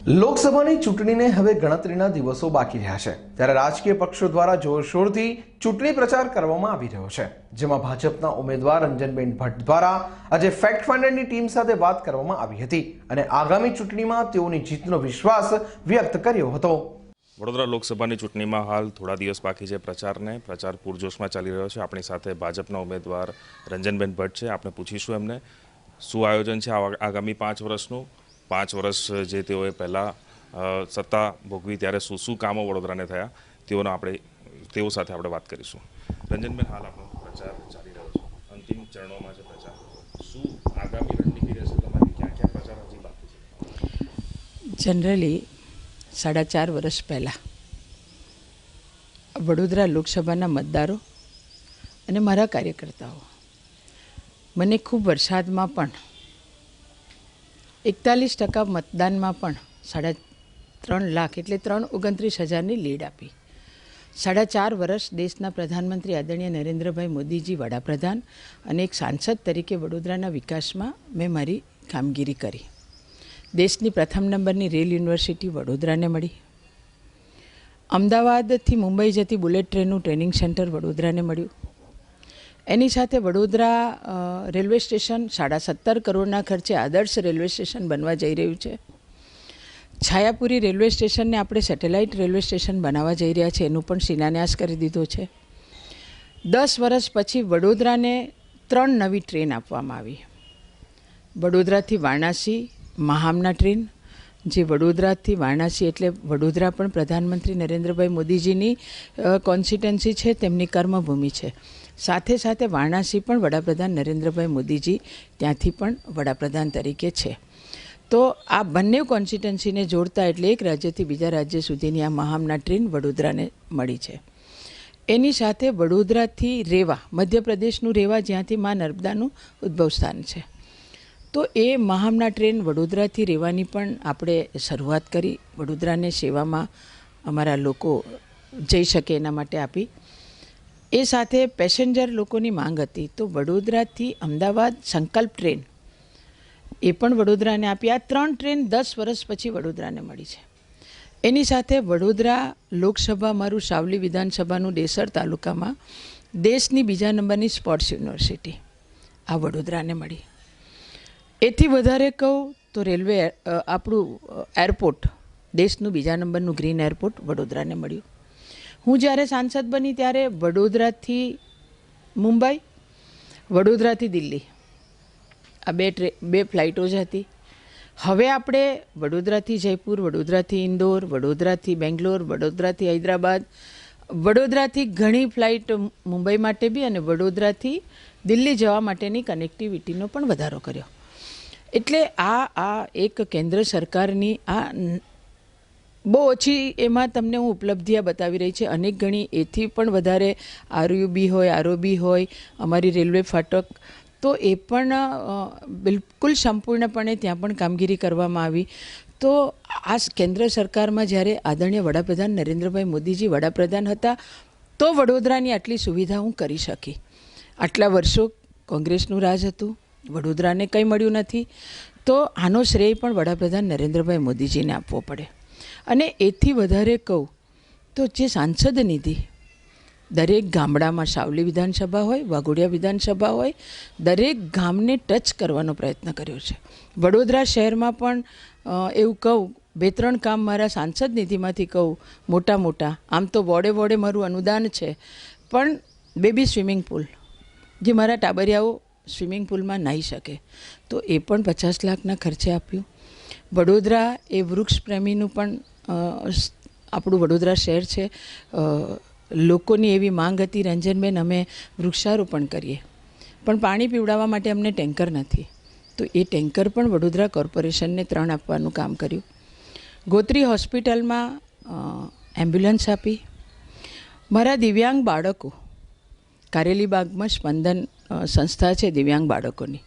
લોકસભાની ચૂંટણીને હવે ગણતરીના દિવસો બાકી રહ્યા છે ત્યારે રાજકીય પક્ષો દ્વારા જોરશોરથી ચૂંટણી પ્રચાર કરવામાં આવી રહ્યો છે, જેમાં ભાજપના ઉમેદવાર રંજનબેન ભટ્ટ દ્વારા આજે ફેક્ટ ફાઇન્ડરની ટીમ સાથે વાત કરવામાં આવી હતી અને આગામી ચૂંટણીમાં તેઓની જીતનો વિશ્વાસ વ્યક્ત કર્યો હતો. વડોદરા લોકસભાની ચૂંટણીમાં હાલ થોડા દિવસ બાકી છે. પ્રચાર પૂરજોશમાં ચાલી રહ્યો છે. આપણી સાથે ભાજપના ઉમેદવાર રંજનબેન ભટ્ટ છે. આપણે પૂછીશું એમને શું આયોજન છે આગામી 5 વર્ષનું. 5 વર્ષ જે તેઓએ પહેલાં સત્તા ભોગવી ત્યારે શું કામો વડોદરાને થયા તેઓ સાથે આપણે વાત કરીશું. રંજનબેન, હાલ આપણો પ્રચાર ચાલી રહ્યો છે, અંતિમ ચરણોમાં છે પ્રચાર. શું આગામી રણનીતિ રહેશે તમારી? ક્યાં પ્રચાર હજી બાકી છે? જનરલી 4.5 વર્ષ પહેલાં વડોદરા લોકસભાના મતદારો અને મારા કાર્યકર્તાઓ મને ખૂબ વરસાદમાં પણ 41% મતદાનમાં પણ 3.5 લાખ એટલે 3,29,000ની લીડ આપી. 4.5 વર્ષ દેશના પ્રધાનમંત્રી આદરણીય નરેન્દ્રભાઈ મોદીજી વડાપ્રધાન અને એક સાંસદ તરીકે વડોદરાના વિકાસમાં મેં મારી કામગીરી કરી. દેશની પ્રથમ નંબરની રેલ યુનિવર્સિટી વડોદરાને મળી. અમદાવાદથી મુંબઈ જતી બુલેટ ટ્રેનનું ટ્રેનિંગ સેન્ટર વડોદરાને મળ્યું. એની સાથે વડોદરા રેલવે સ્ટેશન 17.5 કરોડના ખર્ચે આદર્શ રેલવે સ્ટેશન બનવા જઈ રહ્યું છે. છાયાપુરી રેલવે સ્ટેશનને આપણે સેટેલાઇટ રેલવે સ્ટેશન બનાવવા જઈ રહ્યા છે, એનું પણ શિલાન્યાસ કરી દીધો છે. 10 વર્ષ પછી વડોદરાને 3 નવી ટ્રેન આપવામાં આવી. વડોદરાથી વારાણસી મહામના ટ્રેન, જે વડોદરાથી વારાણસી એટલે વડોદરા પણ પ્રધાનમંત્રી નરેન્દ્રભાઈ મોદીજીની કોન્સ્ટિટ્યુન્સી છે, તેમની કર્મભૂમિ છે. સાથે સાથે વારાણસી પણ વડાપ્રધાન નરેન્દ્રભાઈ મોદીજી ત્યાંથી પણ વડાપ્રધાન તરીકે છે. તો આ બંને કોન્સ્ટિટ્યુન્સીને જોડતા એટલે એક રાજ્યથી બીજા રાજ્ય સુધીની આ મહામના ટ્રેન વડોદરાને મળી છે. એની સાથે વડોદરાથી રેવા, મધ્યપ્રદેશનું રેવા, જ્યાંથી મા નર્મદાનું ઉદ્ભવ સ્થાન છે, તો એ મહામના ટ્રેન વડોદરાથી રેવાની પણ આપણે શરૂઆત કરી. વડોદરાને સેવામાં અમારા લોકો જઈ શકે એના માટે આપી. એ સાથે પેસેન્જર લોકોની માંગ હતી, તો વડોદરાથી અમદાવાદ સંકલ્પ ટ્રેન એ પણ વડોદરાને આપી. આ 3 ટ્રેન 10 વર્ષ પછી વડોદરાને મળી છે. એની સાથે વડોદરા લોકસભા, મારું સાવલી વિધાનસભાનું ડેસર તાલુકામાં દેશની બીજા નંબરની સ્પોર્ટ્સ યુનિવર્સિટી આ વડોદરાને મળી. એથી વધારે કહું તો રેલવે, આપણું એરપોર્ટ, દેશનું બીજા નંબરનું ગ્રીન એરપોર્ટ વડોદરાને મળ્યું. હું જ્યારે સાંસદ બની ત્યારે વડોદરાથી મુંબઈ, વડોદરાથી દિલ્હી આ બે ફ્લાઇટો જ હતી. હવે આપણે વડોદરાથી જયપુર, વડોદરાથી ઇન્દોર, વડોદરાથી બેંગ્લોર, વડોદરાથી હૈદરાબાદ, વડોદરાથી ઘણી ફ્લાઇટ મુંબઈ માટે બી અને વડોદરાથી દિલ્હી જવા માટેની કનેક્ટિવિટીનો પણ વધારો કર્યો. એટલે આ એક કેન્દ્ર સરકારની આ બહુ ઓછી એમાં તમને હું ઉપલબ્ધિઓ બતાવી રહી છે. અનેક ગણી એથી પણ વધારે આરયુબી હોય, આરઓબી હોય, અમારી રેલવે ફાટક, તો એ પણ બિલકુલ સંપૂર્ણપણે ત્યાં પણ કામગીરી કરવામાં આવી. તો આ કેન્દ્ર સરકારમાં જ્યારે આદરણીય વડાપ્રધાન નરેન્દ્રભાઈ મોદીજી વડાપ્રધાન હતા તો વડોદરાની આટલી સુવિધા હું કરી શકી. આટલા વર્ષો કોંગ્રેસનું રાજ હતું, વડોદરાને કંઈ મળ્યું નથી. તો આનો શ્રેય પણ વડાપ્રધાન નરેન્દ્રભાઈ મોદીજીને આપવો પડે. અને એથી વધારે કહું તો જે સાંસદ નિધિ દરેક ગામડામાં, સાવલી વિધાનસભા હોય, વાઘોડિયા વિધાનસભા હોય, દરેક ગામને ટચ કરવાનો પ્રયત્ન કર્યો છે. વડોદરા શહેરમાં પણ એવું કહું, 2-3 કામ મારા સાંસદ નિધિમાંથી કહું, મોટા આમ તો વોર્ડે મારું અનુદાન છે, પણ બેબી સ્વિમિંગ પુલ, જે મારા ટાબરિયાઓ સ્વિમિંગ પુલમાં નાહી શકે, તો એ પણ 50 લાખના ખર્ચે આપ્યું. વડોદરા એ વૃક્ષ પ્રેમીનું પણ આપણું વડોદરા શહેર છે. લોકોની એવી માંગ હતી, રંજનબેન અમે વૃક્ષારોપણ કરીએ, પણ પાણી પીવડાવવા માટે અમને ટેન્કર નથી, તો એ ટેન્કર પણ વડોદરા કોર્પોરેશનને 3 આપવાનું કામ કર્યું. ગોત્રી હોસ્પિટલમાં એમ્બ્યુલન્સ આપી. મારા દિવ્યાંગ બાળકો, કારેલીબાગમાં સ્પંદન સંસ્થા છે દિવ્યાંગ બાળકોની,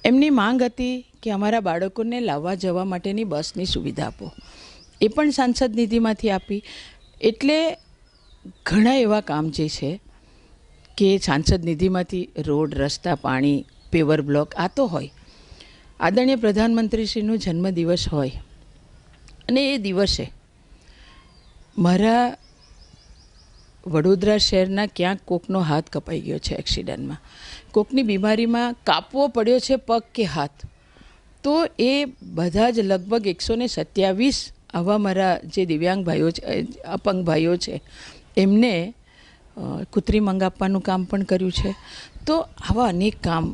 એમની માંગ હતી કે અમારા બાળકોને લાવવા જવા માટેની બસની સુવિધા આપો, એ પણ સાંસદ નિધિમાંથી આપી. એટલે ઘણા એવા કામ જે છે કે સાંસદ નિધિમાંથી રોડ, રસ્તા, પાણી, પેવર બ્લોક આ તો હોય. આદરણીય પ્રધાનમંત્રીશ્રીનો જન્મદિવસ હોય અને એ દિવસે મારા વડોદરા શહેરના ક્યાંક કોકનો હાથ કપાઈ ગયો છે એક્સિડન્ટમાં, કોકની બીમારીમાં કાપવો પડ્યો છે પગ કે હાથ, તો એ બધા જ લગભગ 127 આવા મારા જે દિવ્યાંગ ભાઈઓ છે, અપંગ ભાઈઓ છે, એમને કૃત્રિમ અંગ આપવાનું કામ પણ કર્યું છે. તો આવા અનેક કામ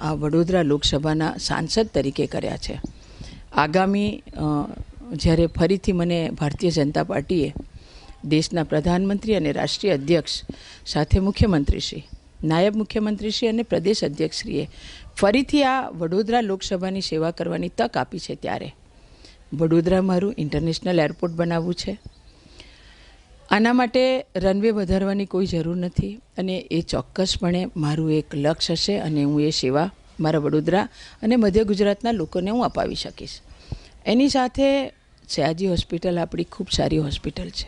આ વડોદરા લોકસભાના સાંસદ તરીકે કર્યા છે. આગામી જ્યારે ફરીથી મને ભારતીય જનતા પાર્ટીએ દેશના પ્રધાનમંત્રી અને રાષ્ટ્રીય અધ્યક્ષ સાથે મુખ્યમંત્રીશ્રી, નાયબ મુખ્યમંત્રીશ્રી અને પ્રદેશ અધ્યક્ષશ્રીએ ફરીથી આ વડોદરા લોકસભાની સેવા કરવાની તક આપી છે, ત્યારે વડોદરા મારું ઇન્ટરનેશનલ એરપોર્ટ બનાવવું છે. આના માટે રનવે વધારવાની કોઈ જરૂર નથી અને એ ચોક્કસપણે મારું એક લક્ષ્ય હશે અને હું એ સેવા મારા વડોદરા અને મધ્ય ગુજરાતના લોકોને હું અપાવી શકીશ. એની સાથે સયાજી હોસ્પિટલ આપણી ખૂબ સારી હોસ્પિટલ છે,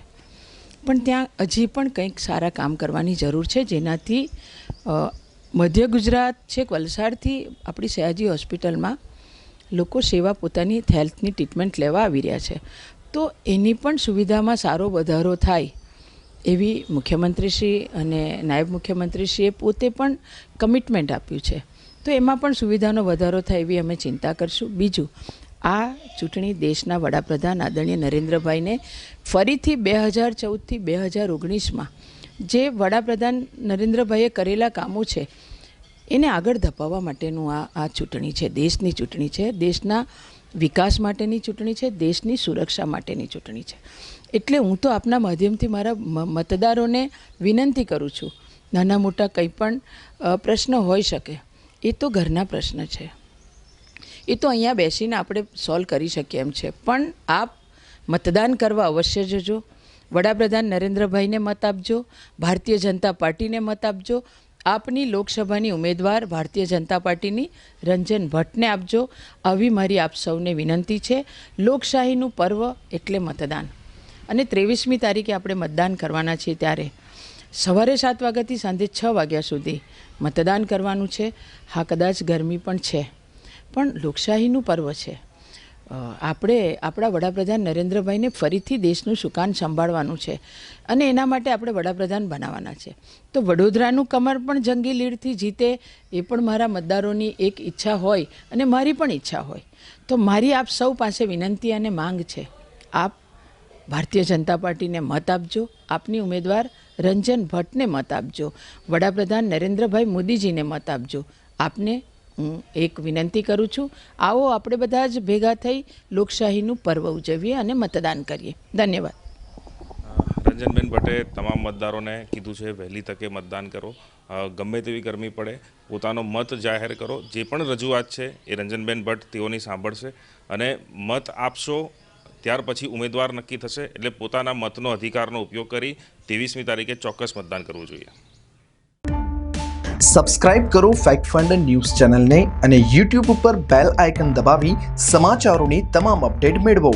પણ ત્યાં હજી પણ કંઈક સારા કામ કરવાની જરૂર છે, જેનાથી મધ્ય ગુજરાત છેક વલસાડથી આપણી સયાજી હોસ્પિટલમાં લોકો સેવા પોતાની હેલ્થની ટ્રીટમેન્ટ લેવા આવી રહ્યા છે. તો એની પણ સુવિધામાં સારો વધારો થાય એવી મુખ્યમંત્રીશ્રી અને નાયબ મુખ્યમંત્રીશ્રીએ પોતે પણ કમિટમેન્ટ આપ્યું છે. તો એમાં પણ સુવિધાનો વધારો થાય એવી અમે ચિંતા કરશું. બીજું, આ ચૂંટણી દેશના વડાપ્રધાન આદરણીય નરેન્દ્રભાઈને ફરીથી 2014થી 2019માં જે વડાપ્રધાન નરેન્દ્રભાઈએ કરેલા કામો છે એને આગળ ધપાવવા માટેનું આ ચૂંટણી છે, દેશની ચૂંટણી છે, દેશના વિકાસ માટેની ચૂંટણી છે, દેશની સુરક્ષા માટેની ચૂંટણી છે. એટલે હું તો આપના માધ્યમથી મારા મતદારોને વિનંતી કરું છું, નાના મોટા કંઈ પણ પ્રશ્ન હોઈ શકે, એ તો ઘરના પ્રશ્ન છે, એ તો અહીંયા બેસીને આપણે સોલ્વ કરી શકીએ એમ છે, પણ આપ મતદાન કરવા અવશ્ય જજો. વડાપ્રધાન નરેન્દ્રભાઈને મત આપજો, ભારતીય જનતા પાર્ટીને મત આપજો, આપની લોકસભાની ઉમેદવાર ભારતીય જનતા પાર્ટીની રંજન ભટ્ટને આપજો. આવી મારી આપ સૌને વિનંતી છે. લોકશાહીનું પર્વ એટલે મતદાન, અને 23મી તારીખે આપણે મતદાન કરવાના છીએ, ત્યારે સવારે 7 વાગ્યાથી સાંજે 6 વાગ્યા સુધી મતદાન કરવાનું છે. હા, કદાચ ગરમી પણ છે, પણ લોકશાહીનું પર્વ છે. આપણે આપણા વડાપ્રધાન નરેન્દ્રભાઈને ફરીથી દેશનું સુકાન સંભાળવાનું છે અને એના માટે આપણે વડાપ્રધાન બનાવવાના છે. તો વડોદરાનું કમર પણ જંગી લીડથી જીતે એ પણ મારા મતદારોની એક ઈચ્છા હોય અને મારી પણ ઈચ્છા હોય. તો મારી આપ સૌ પાસે વિનંતી અને માંગ છે, આપ ભારતીય જનતા પાર્ટીને મત આપજો, આપની ઉમેદવાર રંજન ભટ્ટને મત આપજો, વડાપ્રધાન નરેન્દ્રભાઈ મોદીજીને મત આપજો. આપને હું એક વિનંતી કરું છું, આવો આપણે બધા જ ભેગા થઈ લોકશાહીનું પર્વ ઉજવીએ અને મતદાન કરીએ. ધન્યવાદ. રંજનબેન ભટ્ટે તમામ મતદારોને કીધું છે વહેલી તકે મતદાન કરો, ગમે તેવી ગરમી પડે પોતાનો મત જાહેર કરો. જે પણ રજૂઆત છે એ રંજનબેન ભટ્ટ તેઓની સાંભળશે અને મત આપશો ત્યાર પછી ઉમેદવાર નક્કી થશે. એટલે પોતાના મતનો અધિકારનો ઉપયોગ કરી 23મી તારીખે ચોક્કસ મતદાન કરવું જોઈએ. સબસ્ક્રાઇબ કરો ફેક્ટ ફંડ ન્યૂઝ ચેનલને અને YouTube ઉપર બેલ આઇકન દબાવી સમાચારોની તમામ અપડેટ મેળવો.